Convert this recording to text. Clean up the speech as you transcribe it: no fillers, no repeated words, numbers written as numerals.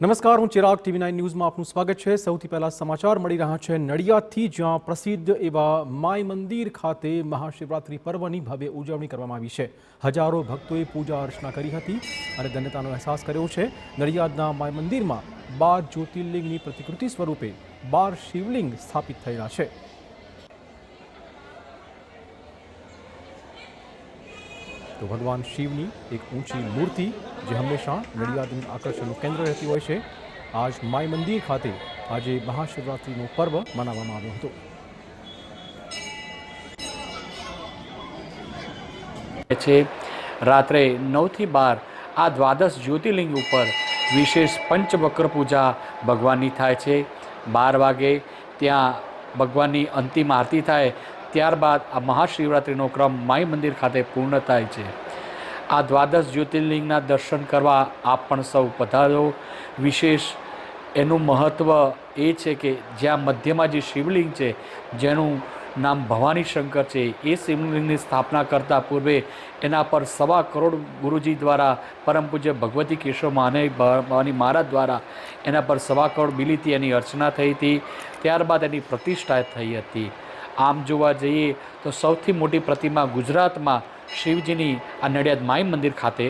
નમસ્કાર, હું ચિરાગ TV9 ન્યૂઝમાં આપનું સ્વાગત છે। સૌથી પહેલા સમાચાર મળી રહ્યા છે નડિયાદથી, જ્યાં પ્રસિદ્ધ એવા માય મંદિર ખાતે મહાશિવરાત્રી પર્વની ભવ્ય ઉજવણી કરવામાં આવી છે। હજારો ભક્તોએ પૂજા અર્ચના કરી હતી અને ધન્યતાનો અહેસાસ કર્યો છે। નડિયાદના માય મંદિરમાં 12 જ્યોતિર્લિંગની પ્રતિકૃતિ સ્વરૂપે 12 શિવલિંગ સ્થાપિત થયેલા છે। तो भगवान शिवनी एक ऊंची मूर्ति जो हमेशा नडियादનું આકર્ષણનું કેન્દ્ર રહેતી હોય છે। આજ માય મંદિર ખાતે આજે મહાશિવરાત્રીનો પર્વ મનાવવામાં આવ્યો હતો। રાત્રે 9 થી 12 આ દ્વાદશ જ્યોતિર્લિંગ ઉપર વિશેષ પંચવક્ર પૂજા ભગવાનની થાય છે। 12 વાગે ત્યાં ભગવાનની અંતિમ આરતી થાય, ત્યારબાદ આ મહાશિવરાત્રિનો ક્રમ માય મંદિર ખાતે પૂર્ણ થાય છે। આ દ્વાદશ જ્યોતિર્લિંગના દર્શન કરવા આપ પણ સૌ પધારો। વિશેષ એનું મહત્ત્વ એ છે કે જ્યાં મધ્યમાં જે શિવલિંગ છે, જેનું નામ ભવાની શંકર છે, એ શિવલિંગની સ્થાપના કરતાં પૂર્વે એના પર 1.25 કરોડ ગુરુજી દ્વારા પરમ પૂજ્ય ભગવતી કેશવ ભવાની મહારાજ દ્વારા એના પર 1.25 કરોડ બિલીથી એની અર્ચના થઈ હતી। ત્યારબાદ એની પ્રતિષ્ઠા થઈ હતી। આમ જોવા જઈએ તો સૌથી મોટી પ્રતિમા ગુજરાતમાં શિવજીની આ નડિયાદ માય મંદિર ખાતે